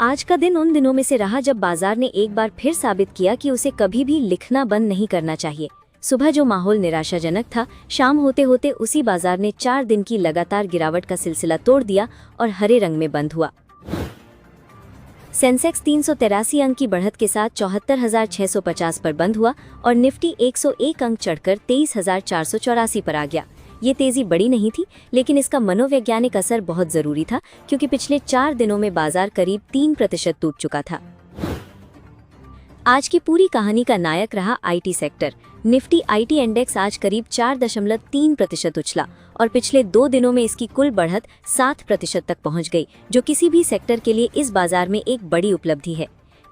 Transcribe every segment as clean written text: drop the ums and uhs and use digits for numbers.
आज का दिन उन दिनों में से रहा जब बाजार ने एक बार फिर साबित किया कि उसे कभी भी लिखना बंद नहीं करना चाहिए। सुबह जो माहौल निराशाजनक था, शाम होते होते उसी बाजार ने 4 दिन की लगातार गिरावट का सिलसिला तोड़ दिया और हरे रंग में बंद हुआ। सेंसेक्स 383 अंक की बढ़त के साथ 74,650 पर बंद हुआ और निफ्टी 101 अंक चढ़कर 23,484 पर आ गया। ये तेजी बड़ी नहीं थी, लेकिन इसका मनोवैज्ञानिक असर बहुत जरूरी था, क्योंकि पिछले 4 दिनों में बाजार करीब 3% टूट चुका था। आज की पूरी कहानी का नायक रहा IT sector. Nifty IT index आज करीब 4.3% उछला और पिछले 2 दिनों में इसकी कुल बढ़त 7% तक पहुंच गई, जो किसी भी सेक्टर के लिए इस बाजार में एक बड़ी उपलब्धि है।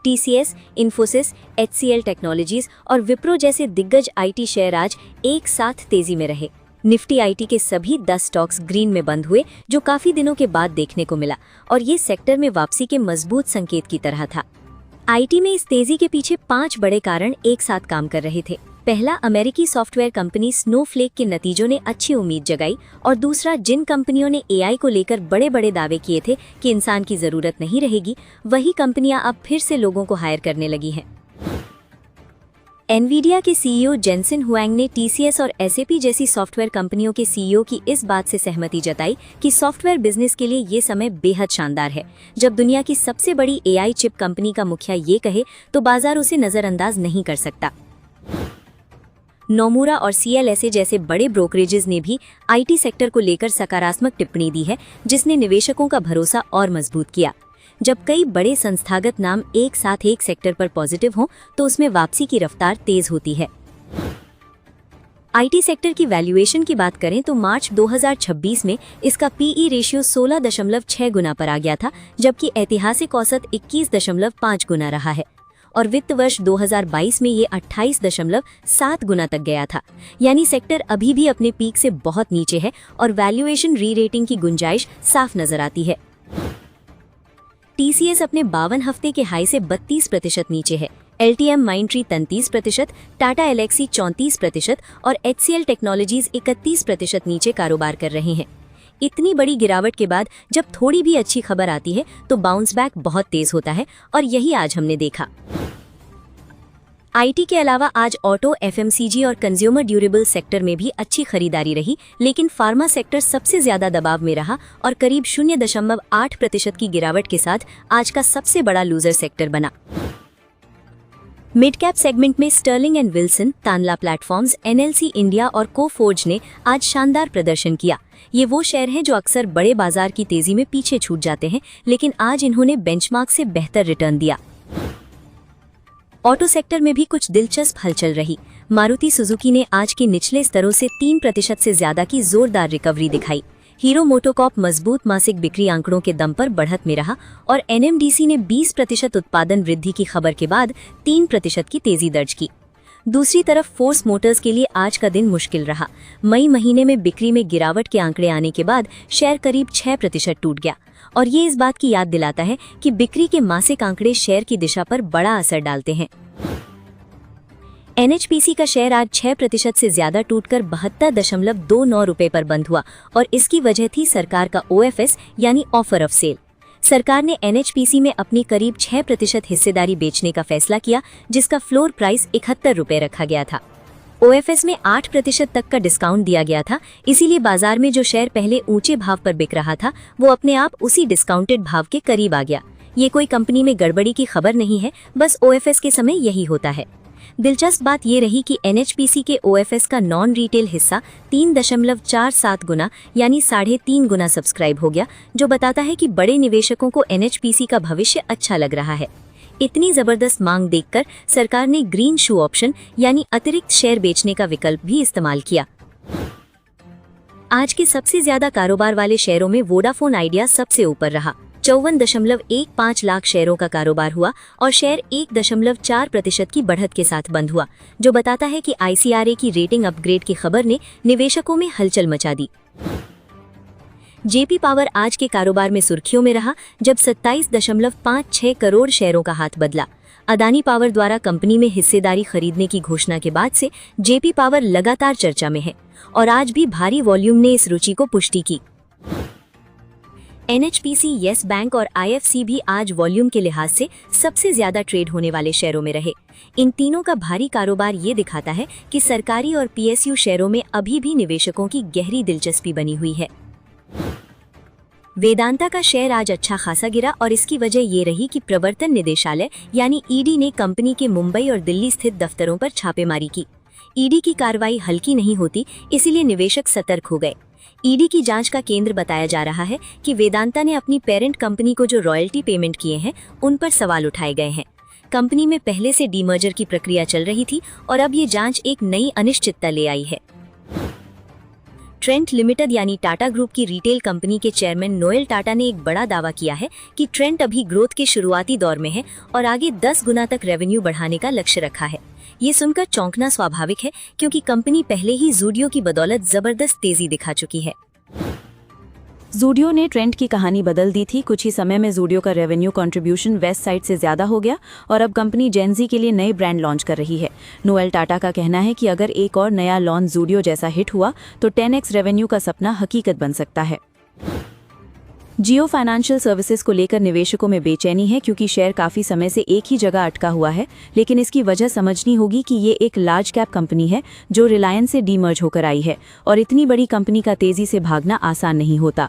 टीसीएस, इन्फोसिस, एचसीएल टेक्नोलॉजीज और विप्रो जैसे दिग्गज आईटी शेयर आज एक साथ तेजी में रहे। निफ्टी आईटी के सभी 10 स्टॉक्स ग्रीन में बंद हुए, जो काफी दिनों के बाद देखने को मिला और ये सेक्टर में वापसी के मजबूत संकेत की तरह था। आईटी में इस तेजी के पीछे 5 बड़े कारण एक साथ काम कर रहे थे। पहला, अमेरिकी सॉफ्टवेयर कंपनी स्नोफ्लेक के नतीजों ने अच्छी उम्मीद जगाई और दूसरा, जिन कंपनियों ने एआई को लेकर बड़े बड़े दावे किए थे कि इंसान की जरूरत नहीं रहेगी, वही कंपनियां अब फिर से लोगों को हायर करने लगी हैं। एनवीडिया के सीईओ जेनसेन हुआंग ने टीसीएस और एसएपी जैसी सॉफ्टवेयर कंपनियों के सीईओ की इस बात से सहमति जताई कि सॉफ्टवेयर बिजनेस के लिए ये समय बेहद शानदार है। जब दुनिया की सबसे बड़ी एआई चिप कंपनी का मुखिया ये कहे, तो बाजार उसे नजरअंदाज नहीं कर सकता। नोमुरा और सीएलएसए जैसे बड़े ब्रोकरेजेस ने भी आईटी सेक्टर को लेकर सकारात्मक टिप्पणी दी है, जिसने निवेशकों का भरोसा और मजबूत किया। जब कई बड़े संस्थागत नाम एक साथ एक सेक्टर पर पॉजिटिव हों, तो उसमें वापसी की रफ्तार तेज होती है। आईटी सेक्टर की वैल्यूएशन की बात करें तो मार्च 2026 में इसका पीई रेशियो 16.6 गुना पर आ गया था, जबकि ऐतिहासिक औसत 21.5 गुना रहा है और वित्त वर्ष 2022 में ये 28.7 गुना तक गया था। यानी सेक्टर अभी भी अपने पीक से बहुत नीचे है और वैल्यूएशन री रेटिंग की गुंजाइश साफ नजर आती है। टीसीएस अपने 52 हफ्ते के हाई से 32% नीचे है। एलटीएम माइंडट्री 33%, टाटा एलेक्सी 34% और एचसीएल टेक्नोलॉजीज 31% नीचे कारोबार कर रहे हैं। इतनी बड़ी गिरावट के बाद जब थोड़ी भी अच्छी खबर आती है तो बाउंस बैक बहुत तेज होता है और यही आज हमने देखा। आईटी के अलावा आज ऑटो, एफएमसीजी और कंज्यूमर ड्यूरेबल सेक्टर में भी अच्छी खरीदारी रही, लेकिन फार्मा सेक्टर सबसे ज्यादा दबाव में रहा और करीब 0.8% की गिरावट के साथ आज का सबसे बड़ा लूजर सेक्टर बना। मिड कैप सेगमेंट में Sterling and Wilson, Tanla platforms, NLC India और कोफोर्ज ने आज शानदार प्रदर्शन किया। ये वो शेयर हैं जो अक्सर बड़े बाजार की तेजी में पीछे छूट जाते हैं, लेकिन आज इन्होंने बेंचमार्क से बेहतर रिटर्न दिया। ऑटो सेक्टर में भी कुछ दिलचस्प हलचल रही। मारुति सुजुकी ने आज के निचले स्तरों से 3% से ज्यादा की जोरदार रिकवरी दिखाई। हीरो मोटोकॉर्प मजबूत मासिक बिक्री आंकड़ों के दम पर बढ़त में रहा और एनएमडीसी ने 20% उत्पादन वृद्धि की खबर के बाद 3% की तेजी दर्ज की। दूसरी तरफ फोर्स मोटर्स के लिए आज का दिन मुश्किल रहा। मई महीने में बिक्री में गिरावट के आंकड़े आने के बाद शेयर करीब 6% टूट गया और ये इस बात की याद दिलाता है कि बिक्री के मासिक आंकड़े शेयर की दिशा पर बड़ा असर डालते हैं। एनएचपीसी का शेयर आज 6% से ज्यादा टूटकर 72.29 रुपए पर बंद हुआ और इसकी वजह थी सरकार का ओएफएस यानी ऑफर ऑफ सेल। सरकार ने एनएचपीसी में अपनी करीब 6% हिस्सेदारी बेचने का फैसला किया, जिसका फ्लोर प्राइस 71 रुपए रखा गया था। ओएफएस में 8% तक का डिस्काउंट दिया गया था, इसीलिए बाजार में जो शेयर पहले ऊंचे भाव पर बिक रहा था वो अपने आप उसी डिस्काउंटेड भाव के करीब आ गया। ये कोई कंपनी में गड़बड़ी की खबर नहीं है, बस ओएफएस के समय यही होता है। दिलचस्प बात ये रही कि एनएचपीसी के ओएफएस का नॉन रिटेल हिस्सा 3.47 गुना यानी 3.5 गुना सब्सक्राइब हो गया, जो बताता है कि बड़े निवेशकों को एनएचपीसी का भविष्य अच्छा लग रहा है। इतनी जबरदस्त मांग देखकर सरकार ने ग्रीन शू ऑप्शन यानी अतिरिक्त शेयर बेचने का विकल्प भी इस्तेमाल किया। आज के सबसे ज्यादा कारोबार वाले शेयरों में वोडाफोन आइडिया सबसे ऊपर रहा। 54.15 लाख शेयरों का कारोबार हुआ और शेयर 1.4% की बढ़त के साथ बंद हुआ, जो बताता है कि आईसीआरए की रेटिंग अपग्रेड की खबर ने निवेशकों में हलचल मचा दी। जेपी पावर आज के कारोबार में सुर्खियों में रहा, जब 27.56 करोड़ शेयरों का हाथ बदला। अदानी पावर द्वारा कंपनी में हिस्सेदारी खरीदने की घोषणा के बाद से जेपी पावर लगातार चर्चा में है और आज भी भारी वॉल्यूम ने इस रुचि को पुष्टि की। NHPC, येस बैंक और IFC भी आज वॉल्यूम के लिहाज से सबसे ज्यादा ट्रेड होने वाले शेयरों में रहे। इन तीनों का भारी कारोबार ये दिखाता है कि सरकारी और PSU शेयरों में अभी भी निवेशकों की गहरी दिलचस्पी बनी हुई है। वेदांता का शेयर आज अच्छा खासा गिरा और इसकी वजह ये रही कि प्रवर्तन निदेशालय यानी ED ने कंपनी के मुंबई और दिल्ली स्थित दफ्तरों पर छापेमारी की। ED की कार्रवाई हल्की नहीं होती, इसीलिए निवेशक सतर्क हो गए। ED की जांच का केंद्र बताया जा रहा है कि वेदांता ने अपनी पेरेंट कंपनी को जो रॉयल्टी पेमेंट किए हैं उन पर सवाल उठाए गए हैं। कंपनी में पहले से डीमर्जर की प्रक्रिया चल रही थी और अब ये जांच एक नई अनिश्चितता ले आई है। ट्रेंट लिमिटेड यानी टाटा ग्रुप की रिटेल कंपनी के चेयरमैन नोएल टाटा ने एक बड़ा दावा किया है कि ट्रेंट अभी ग्रोथ के शुरुआती दौर में है और आगे 10 गुना तक रेवेन्यू बढ़ाने का लक्ष्य रखा है। ये सुनकर चौंकना स्वाभाविक है क्योंकि कंपनी पहले ही ज़ूडियो की बदौलत जबरदस्त तेजी दिखा चुकी है। ज़ूडियो ने ट्रेंड की कहानी बदल दी थी। कुछ ही समय में ज़ूडियो का रेवेन्यू कंट्रीब्यूशन वेस्ट साइड से ज़्यादा हो गया और अब कंपनी जेनजी के लिए नए ब्रांड लॉन्च कर रही है। नोएल टाटा का कहना है कि अगर एक और नया लॉन्च ज़ूडियो जैसा हिट हुआ तो 10x रेवेन्यू का सपना हकीकत बन सकता है। जियो फाइनेंशियल सर्विसेज को लेकर निवेशकों में बेचैनी है क्योंकि शेयर काफ़ी समय से एक ही जगह अटका हुआ है, लेकिन इसकी वजह समझनी होगी कि ये एक लार्ज कैप कंपनी है जो रिलायंस से डीमर्ज होकर आई है और इतनी बड़ी कंपनी का तेज़ी से भागना आसान नहीं होता।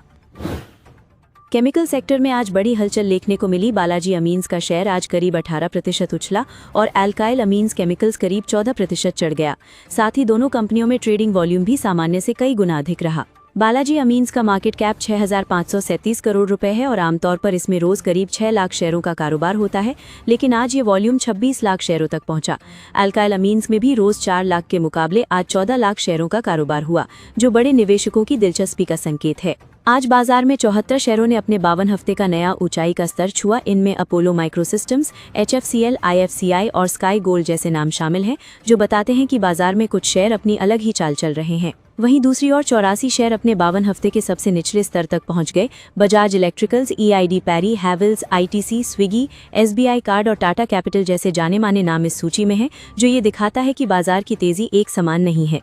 केमिकल सेक्टर में आज बड़ी हलचल देखने को मिली। बालाजी अमीन्स का शेयर आज करीब 18% उछला और अल्काइल अमीन्स केमिकल्स करीब 14% चढ़ गया। साथ ही दोनों कंपनियों में ट्रेडिंग वॉल्यूम भी सामान्य से कई गुना अधिक रहा। बालाजी अमीन्स का मार्केट कैप 6,537 करोड़ रुपए है और आमतौर पर इसमें रोज करीब 6 लाख शेयरों का कारोबार होता है, लेकिन आज ये वॉल्यूम 26 लाख शेयरों तक पहुंचा। अल्काइल अमीन्स में भी रोज 4 लाख के मुकाबले आज 14 लाख शेयरों का कारोबार हुआ, जो बड़े निवेशकों की दिलचस्पी का संकेत है। आज बाजार में 74 शेयरों ने अपने 52 हफ्ते का नया ऊंचाई का स्तर छुआ। इनमें अपोलो माइक्रोसिस्टम्स, HFCL, IFCI और स्काई गोल्ड जैसे नाम शामिल हैं, जो बताते हैं कि बाजार में कुछ शेयर अपनी अलग ही चाल चल रहे हैं। वहीं दूसरी ओर 84 शेयर अपने 52 हफ्ते के सबसे निचले स्तर तक पहुंच गए। Bajaj electricals, EID Parry, Havells, ITC, Swiggy, SBI card और टाटा कैपिटल जैसे जाने माने नाम इस सूची में हैं, जो ये दिखाता है कि बाजार की तेजी एक समान नहीं है।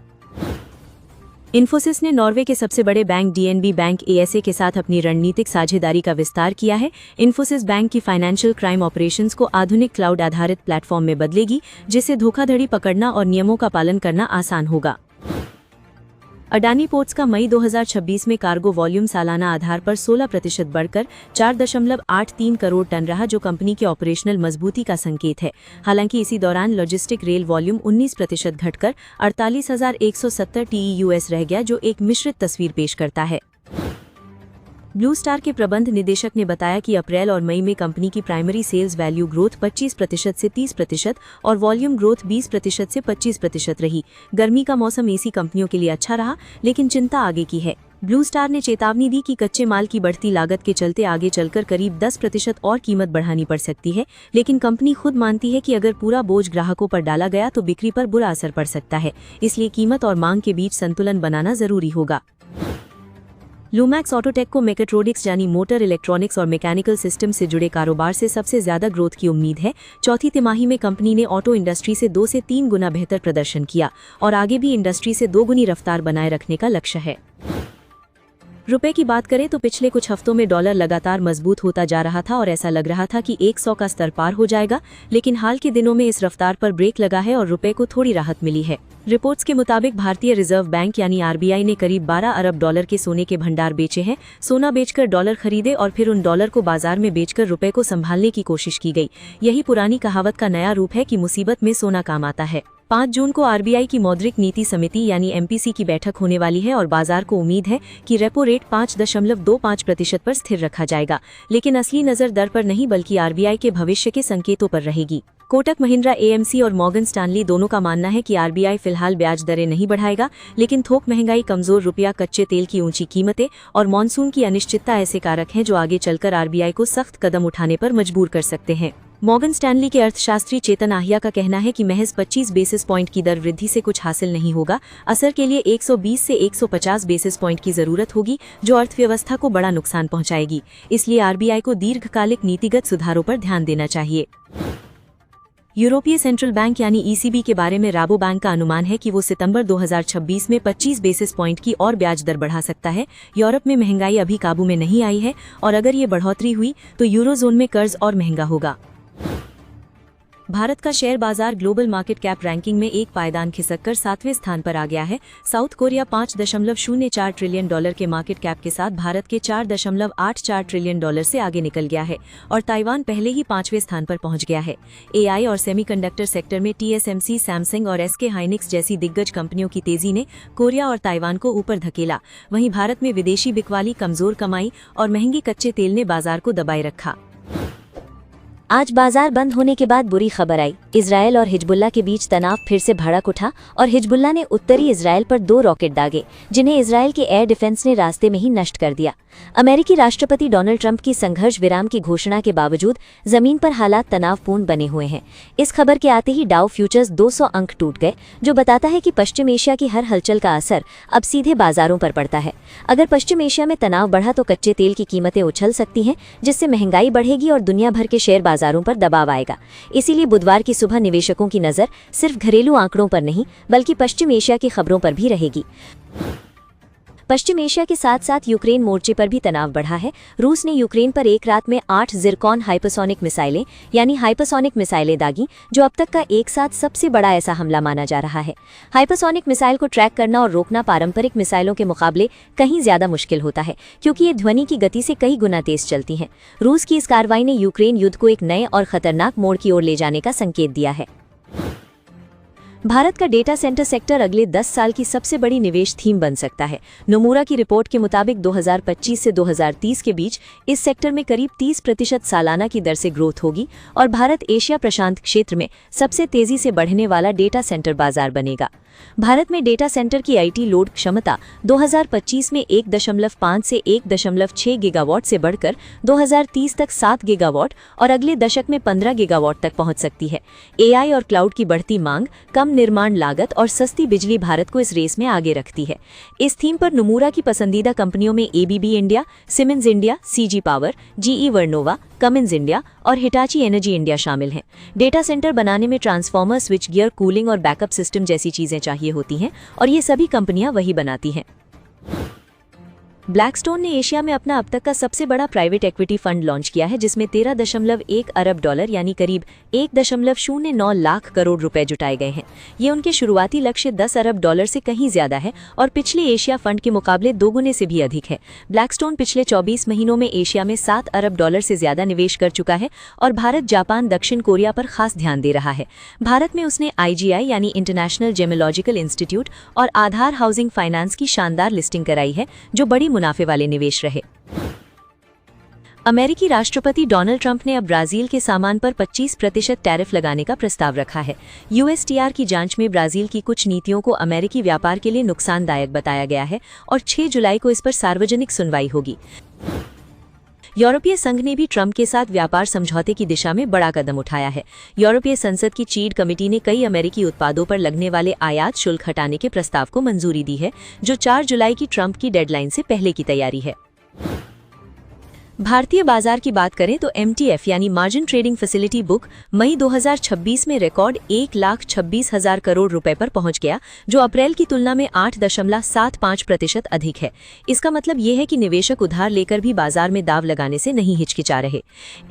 इन्फोसिस ने नॉर्वे के सबसे बड़े बैंक DNB बैंक ASA के साथ अपनी रणनीतिक साझेदारी का विस्तार किया है। इन्फोसिस बैंक की फाइनेंशियल क्राइम ऑपरेशंस को आधुनिक क्लाउड आधारित प्लेटफॉर्म में बदलेगी, जिससे धोखाधड़ी पकड़ना और नियमों का पालन करना आसान होगा। अडानी पोर्ट्स का मई 2026 में कार्गो वॉल्यूम सालाना आधार पर 16% बढ़कर 4.83 करोड़ टन रहा, जो कंपनी के ऑपरेशनल मजबूती का संकेत है। हालांकि इसी दौरान लॉजिस्टिक रेल वॉल्यूम 19% घटकर 48,170 TEUs रह गया, जो एक मिश्रित तस्वीर पेश करता है। ब्लू स्टार के प्रबंध निदेशक ने बताया कि अप्रैल और मई में कंपनी की प्राइमरी सेल्स वैल्यू ग्रोथ 25% से 30% और वॉल्यूम ग्रोथ 20% से 25% रही। गर्मी का मौसम एसी कंपनियों के लिए अच्छा रहा, लेकिन चिंता आगे की है। ब्लू स्टार ने चेतावनी दी कि कच्चे माल की बढ़ती लागत के चलते आगे चलकर करीब 10% और कीमत बढ़ानी पड़ सकती है, लेकिन कंपनी खुद मानती है कि अगर पूरा बोझ ग्राहकों पर डाला गया तो बिक्री पर बुरा असर पड़ सकता है। इसलिए कीमत और मांग के बीच संतुलन बनाना जरूरी होगा। लूमैक्स ऑटोटेक को मैकेट्रोनिक्स यानी मोटर इलेक्ट्रॉनिक्स और मैकेनिकल सिस्टम से जुड़े कारोबार से सबसे ज्यादा ग्रोथ की उम्मीद है। चौथी तिमाही में कंपनी ने ऑटो इंडस्ट्री से 2 से 3 गुना बेहतर प्रदर्शन किया और आगे भी इंडस्ट्री से 2 गुनी रफ्तार बनाए रखने का लक्ष्य है। रुपए की बात करें तो पिछले कुछ हफ्तों में डॉलर लगातार मजबूत होता जा रहा था और ऐसा लग रहा था कि 100 का स्तर पार हो जाएगा, लेकिन हाल के दिनों में इस रफ्तार पर ब्रेक लगा है और रुपए को थोड़ी राहत मिली है। रिपोर्ट्स के मुताबिक भारतीय रिजर्व बैंक यानी RBI ने करीब 12 अरब डॉलर के सोने के भंडार बेचे हैं। सोना बेचकर डॉलर खरीदे और फिर उन डॉलर को बाजार में बेचकर रुपए को संभालने की कोशिश की गई। यही पुरानी कहावत का नया रूप है कि मुसीबत में सोना काम आता है। 5 जून को RBI की मौद्रिक नीति समिति यानी MPC की बैठक होने वाली है और बाजार को उम्मीद है कि रेपो रेट 5.25% पर स्थिर रखा जाएगा, लेकिन असली नजर दर पर नहीं बल्कि RBI के भविष्य के संकेतों पर रहेगी। कोटक महिंद्रा, AMC और मॉर्गन स्टैनली दोनों का मानना है कि RBI फिलहाल ब्याज दरें नहीं बढ़ाएगा, लेकिन थोक महंगाई, कमजोर रुपया, कच्चे तेल की ऊंची कीमतें और मानसून की अनिश्चितता ऐसे कारक हैं जो आगे चलकर RBI को सख्त कदम उठाने पर मजबूर कर सकते हैं। मॉर्गन स्टैनली के अर्थशास्त्री चेतन आहिया का कहना है कि महज 25 बेसिस पॉइंट की दर वृद्धि से कुछ हासिल नहीं होगा। असर के लिए 120 से 150 बेसिस पॉइंट की जरूरत होगी, जो अर्थव्यवस्था को बड़ा नुकसान पहुंचाएगी। इसलिए RBI को दीर्घकालिक नीतिगत सुधारों पर ध्यान देना चाहिए। यूरोपीय सेंट्रल बैंक यानी ईसीबी के बारे में राबो बैंक का अनुमान है कि वो सितंबर 2026 में 25 बेसिस पॉइंट की और ब्याज दर बढ़ा सकता है। यूरोप में महंगाई अभी काबू में नहीं आई है और अगर ये बढ़ोतरी हुई तो यूरोजोन में कर्ज और महंगा होगा। भारत का शेयर बाजार ग्लोबल मार्केट कैप रैंकिंग में एक पायदान खिसककर 7वें स्थान पर आ गया है। साउथ कोरिया $5.04 ट्रिलियन के मार्केट कैप के साथ भारत के $4.84 ट्रिलियन से आगे निकल गया है और ताइवान पहले ही 5वें स्थान पर पहुंच गया है। एआई और सेमीकंडक्टर सेक्टर में टीएसएमसी, सैमसंग और एसके हाइनिक्स जैसी दिग्गज कंपनियों की तेजी ने कोरिया और ताइवान को ऊपर धकेला। वहीं भारत में विदेशी बिकवाली, कमजोर कमाई और महंगे कच्चे तेल ने बाजार को दबाए रखा। आज बाजार बंद होने के बाद बुरी खबर आई। इजरायल और हिजबुल्लाह के बीच तनाव फिर से भड़क उठा और हिजबुल्लाह ने उत्तरी इजरायल पर 2 रॉकेट दागे, जिन्हें इजरायल के एयर डिफेंस ने रास्ते में ही नष्ट कर दिया। अमेरिकी राष्ट्रपति डोनाल्ड ट्रंप की संघर्ष विराम की घोषणा के बावजूद जमीन पर हालात तनावपूर्ण बने हुए हैं। इस खबर के आते ही डाउ फ्यूचर्स 200 अंक टूट गए, जो बताता है कि पश्चिम एशिया की हर हलचल का असर अब सीधे बाजारों पर पड़ता है। अगर पश्चिम एशिया में तनाव बढ़ा तो कच्चे तेल की कीमतें उछल सकती हैं, जिससे महंगाई बढ़ेगी और दुनिया भर के शेयर बाजारों पर दबाव आएगा। इसीलिए बुधवार की सुबह निवेशकों की नजर सिर्फ घरेलू आंकड़ों पर नहीं बल्कि पश्चिम एशिया की खबरों पर भी रहेगी। पश्चिम एशिया के साथ साथ यूक्रेन मोर्चे पर भी तनाव बढ़ा है। रूस ने यूक्रेन पर एक रात में 8 जिरकॉन हाइपरसोनिक मिसाइलें यानी हाइपरसोनिक मिसाइलें दागी, जो अब तक का एक साथ सबसे बड़ा ऐसा हमला माना जा रहा है। हाइपरसोनिक मिसाइल को ट्रैक करना और रोकना पारंपरिक मिसाइलों के मुकाबले कहीं ज्यादा मुश्किल होता है, क्योंकि ये ध्वनि की गति से कई गुना तेज चलती हैं। रूस की इस कार्रवाई ने यूक्रेन युद्ध को एक नए और खतरनाक मोड़ की ओर ले जाने का संकेत दिया है। भारत का डेटा सेंटर सेक्टर अगले 10 साल की सबसे बड़ी निवेश थीम बन सकता है। नोमुरा की रिपोर्ट के मुताबिक 2025 से 2030 के बीच इस सेक्टर में करीब 30% सालाना की दर से ग्रोथ होगी और भारत एशिया प्रशांत क्षेत्र में सबसे तेजी से बढ़ने वाला डेटा सेंटर बाजार बनेगा। भारत में डेटा सेंटर की आईटी लोड क्षमता 2025 में 1.5 से 1.6 गीगावाट से बढ़कर 2030 तक 7 गीगावाट और अगले दशक में 15 गीगावाट तक पहुंच सकती है। एआई और क्लाउड की बढ़ती मांग, कम निर्माण लागत और सस्ती बिजली भारत को इस रेस में आगे रखती है। इस थीम पर नोमुरा की पसंदीदा कंपनियों में ABB India, Siemens India, CG power, GE Vernova, Cummins India और हिटाची एनर्जी इंडिया शामिल हैं। डेटा सेंटर बनाने में ट्रांसफार्मर, स्विच गियर, कूलिंग और बैकअप सिस्टम जैसी चीजें चाहिए होती हैं और ये सभी कंपनियां वही बनाती हैं। ब्लैकस्टोन ने एशिया में अपना अब तक का सबसे बड़ा प्राइवेट इक्विटी फंड लॉन्च किया है, जिसमें $13.1 अरब यानी करीब 1.09 लाख करोड़ रुपए जुटाए गए हैं। ये उनके शुरुआती लक्ष्य $10 अरब से कहीं ज्यादा है और पिछले एशिया फंड के मुकाबले दोगुने से भी अधिक है। ब्लैकस्टोन पिछले 24 महीनों में एशिया में $7 अरब से ज्यादा निवेश कर चुका है और भारत, जापान, दक्षिण कोरिया पर खास ध्यान दे रहा है। भारत में उसने IGI यानी इंटरनेशनल जेमोलॉजिकल इंस्टीट्यूट और आधार हाउसिंग फाइनेंस की शानदार लिस्टिंग कराई है, जो बड़ी मुनाफे वाले निवेश रहे। अमेरिकी राष्ट्रपति डोनाल्ड ट्रंप ने अब ब्राजील के सामान पर 25% टैरिफ लगाने का प्रस्ताव रखा है। यूएसटीआर की जांच में ब्राजील की कुछ नीतियों को अमेरिकी व्यापार के लिए नुकसानदायक बताया गया है और 6 जुलाई को इस पर सार्वजनिक सुनवाई होगी। यूरोपीय संघ ने भी ट्रंप के साथ व्यापार समझौते की दिशा में बड़ा कदम उठाया है। यूरोपीय संसद की चीड़ कमेटी ने कई अमेरिकी उत्पादों पर लगने वाले आयात शुल्क हटाने के प्रस्ताव को मंजूरी दी है, जो 4 जुलाई की ट्रंप की डेडलाइन से पहले की तैयारी है। भारतीय बाजार की बात करें तो MTF यानी मार्जिन ट्रेडिंग फैसिलिटी बुक मई 2026 में रिकॉर्ड 1,26,000 करोड़ रुपए पर पहुंच गया, जो अप्रैल की तुलना में 8.75% अधिक है। इसका मतलब ये है कि निवेशक उधार लेकर भी बाजार में दाव लगाने से नहीं हिचकिचा रहे।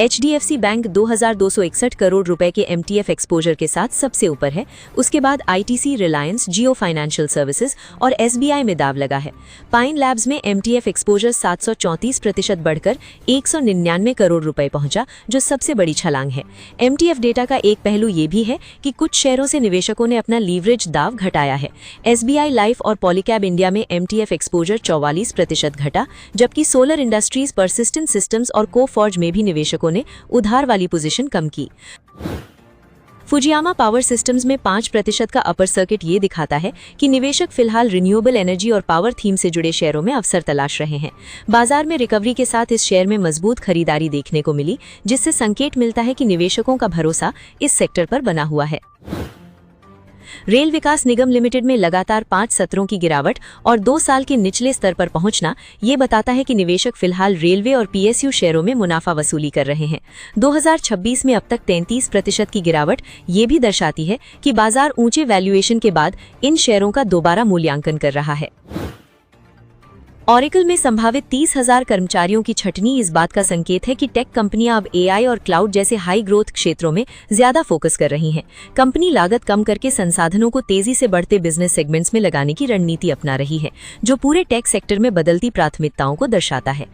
HDFC बैंक 2,261 करोड़ रुपए के MTF एक्सपोजर के साथ सबसे ऊपर है। उसके बाद ITC, रिलायंस, जियो फाइनेंशियल सर्विसेज और SBI में दाव लगा है। पाइन लैब्स में MTF एक्सपोजर 734% बढ़कर 199 करोड़ रुपए पहुंचा, जो सबसे बड़ी छलांग है। MTF डेटा का एक पहलू ये भी है कि कुछ शेयरों से निवेशकों ने अपना लीवरेज दाव घटाया है। SBI लाइफ और पॉलीकैब इंडिया में MTF एक्सपोजर 44% घटा, जबकि सोलर इंडस्ट्रीज, परसिस्टेंट सिस्टम्स और कोफॉर्ज में भी निवेशकों ने उधार वाली पोजीशन कम की। फुजियामा पावर सिस्टम्स में 5% का अपर सर्किट ये दिखाता है कि निवेशक फिलहाल रिन्यूएबल एनर्जी और पावर थीम से जुड़े शेयरों में अवसर तलाश रहे हैं। बाजार में रिकवरी के साथ इस शेयर में मजबूत खरीदारी देखने को मिली, जिससे संकेत मिलता है कि निवेशकों का भरोसा इस सेक्टर पर बना हुआ है। रेल विकास निगम लिमिटेड में लगातार 5 सत्रों की गिरावट और 2 साल के निचले स्तर पर पहुंचना ये बताता है कि निवेशक फिलहाल रेलवे और पीएसयू शेयरों में मुनाफा वसूली कर रहे हैं। 2026 में अब तक 33% की गिरावट ये भी दर्शाती है कि बाजार ऊंचे वैल्यूएशन के बाद इन शेयरों का दोबारा मूल्यांकन कर रहा है। ऑरेकल में संभावित 30,000 कर्मचारियों की छटनी इस बात का संकेत है कि टेक कंपनियां अब एआई और क्लाउड जैसे हाई ग्रोथ क्षेत्रों में ज्यादा फोकस कर रही हैं। कंपनी लागत कम करके संसाधनों को तेजी से बढ़ते बिजनेस सेगमेंट्स में लगाने की रणनीति अपना रही है, जो पूरे टेक सेक्टर में बदलती प्राथमिकताओं को दर्शाता है।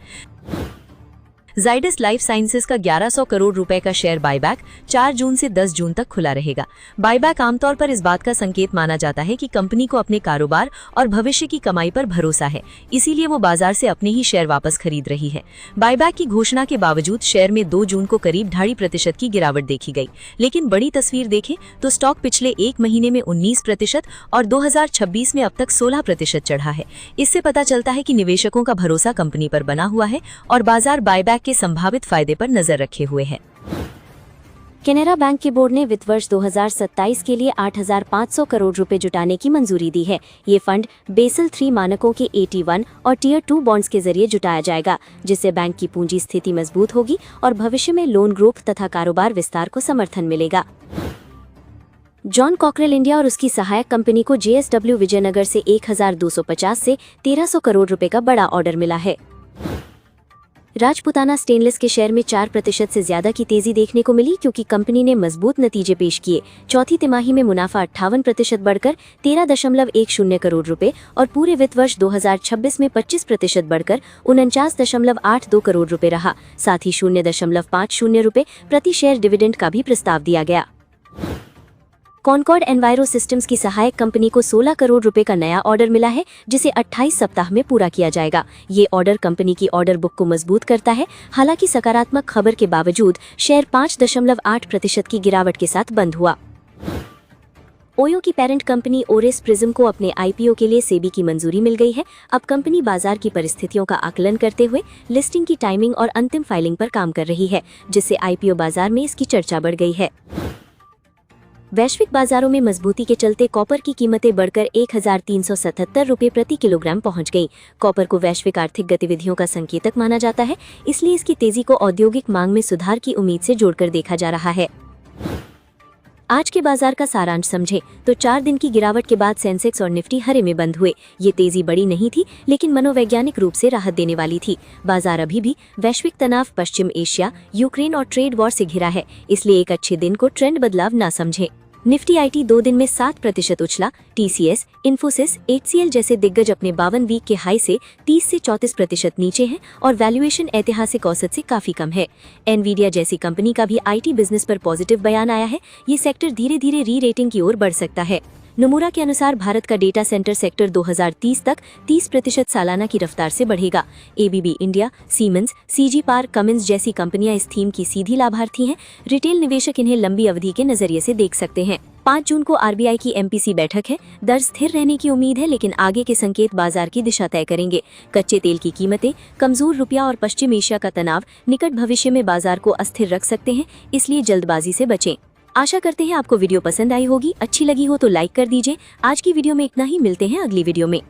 जाइडस लाइफ साइंसेज का 1100 करोड़ रुपए का शेयर बायबैक 4 जून से 10 जून तक खुला रहेगा। बायबैक आमतौर पर इस बात का संकेत माना जाता है कि कंपनी को अपने कारोबार और भविष्य की कमाई पर भरोसा है, इसीलिए वो बाजार से अपने ही शेयर वापस खरीद रही है। बायबैक की घोषणा के बावजूद शेयर में 2 जून को करीब 2.5% की गिरावट देखी गई, लेकिन बड़ी तस्वीर देखें तो स्टॉक पिछले एक महीने में 19% और 2026 में अब तक 16% चढ़ा है। इससे पता चलता है कि निवेशकों का भरोसा कंपनी पर बना हुआ है और बाजार बायबैक के संभावित फायदे पर नजर रखे हुए है। केनरा बैंक के बोर्ड ने वित्त वर्ष 2027 के लिए 8,500 करोड़ रुपए जुटाने की मंजूरी दी है। ये फंड बेसल 3 मानकों के AT1 और टियर 2 बॉन्ड्स के जरिए जुटाया जाएगा, जिससे बैंक की पूंजी स्थिति मजबूत होगी और भविष्य में लोन ग्रोथ तथा कारोबार विस्तार को समर्थन मिलेगा। जॉन कॉकरेल इंडिया और उसकी सहायक कंपनी को JSW विजयनगर से 1,250 से 1,300 करोड़ रुपए का बड़ा ऑर्डर मिला है। राजपुताना स्टेनलेस के शेयर में 4% से ज्यादा की तेजी देखने को मिली, क्योंकि कंपनी ने मजबूत नतीजे पेश किए। चौथी तिमाही में मुनाफा 58% बढ़कर 13.10 करोड़ रुपए और पूरे वित्त वर्ष 2026 में 25% बढ़कर 49.82 करोड़ रुपए रहा। साथ ही 0.50 रुपए प्रति शेयर डिविडेंड का भी प्रस्ताव दिया गया। कॉनकॉर्ड एनवायरो सिस्टम्स की सहायक कंपनी को 16 करोड़ रुपए का नया ऑर्डर मिला है, जिसे 28 सप्ताह में पूरा किया जाएगा। ये ऑर्डर कंपनी की ऑर्डर बुक को मजबूत करता है। हालांकि सकारात्मक खबर के बावजूद शेयर 5.8% की गिरावट के साथ बंद हुआ। ओयो की पेरेंट कंपनी ओरेस प्रिज्म को अपने IPO के लिए सेबी की मंजूरी मिल गई है। अब कंपनी बाजार की परिस्थितियों का आकलन करते हुए लिस्टिंग की टाइमिंग और अंतिम फाइलिंग पर काम कर रही है, जिससे IPO बाजार में इसकी चर्चा बढ़ गई है। वैश्विक बाजारों में मजबूती के चलते कॉपर की कीमतें बढ़कर 1,377 रुपये प्रति किलोग्राम पहुंच गई। कॉपर को वैश्विक आर्थिक गतिविधियों का संकेतक माना जाता है, इसलिए इसकी तेजी को औद्योगिक मांग में सुधार की उम्मीद से जोड़कर देखा जा रहा है। आज के बाजार का सारांश समझे तो 4 दिन की गिरावट के बाद सेंसेक्स और निफ्टी हरे में बंद हुए। ये तेजी बड़ी नहीं थी, लेकिन मनोवैज्ञानिक रूप से राहत देने वाली थी। बाजार अभी भी वैश्विक तनाव, पश्चिम एशिया, यूक्रेन और ट्रेड वॉर से घिरा है, इसलिए एक अच्छे दिन को ट्रेंड बदलाव ना समझे। निफ्टी IT 2 दिन में 7% उछला। TCS, इन्फोसिस, HCL जैसे दिग्गज अपने 52 वीक के हाई से 30 से 34% नीचे हैं और वैल्यूएशन ऐतिहासिक औसत से काफी कम है। एनवीडिया जैसी कंपनी का भी IT बिजनेस पर पॉजिटिव बयान आया है। ये सेक्टर धीरे धीरे री रेटिंग की ओर बढ़ सकता है। नमूरा के अनुसार भारत का डेटा सेंटर सेक्टर 2030 तक 30% सालाना की रफ्तार से बढ़ेगा। ABB India, siemens, CG power, Cummins जैसी कंपनियां इस थीम की सीधी लाभार्थी हैं। रिटेल निवेशक इन्हें लंबी अवधि के नजरिए से देख सकते हैं। 5 जून को RBI की MPC बैठक है। दर स्थिर रहने की उम्मीद है, लेकिन आगे के संकेत बाजार की दिशा तय करेंगे। कच्चे तेल की कीमतें, कमजोर रुपया और पश्चिम एशिया का तनाव निकट भविष्य में बाजार को अस्थिर रख सकते हैं, इसलिए जल्दबाजी से बचें। आशा करते हैं आपको वीडियो पसंद आई होगी। अच्छी लगी हो तो लाइक कर दीजिए। आज की वीडियो में इतना ही, मिलते हैं अगली वीडियो में।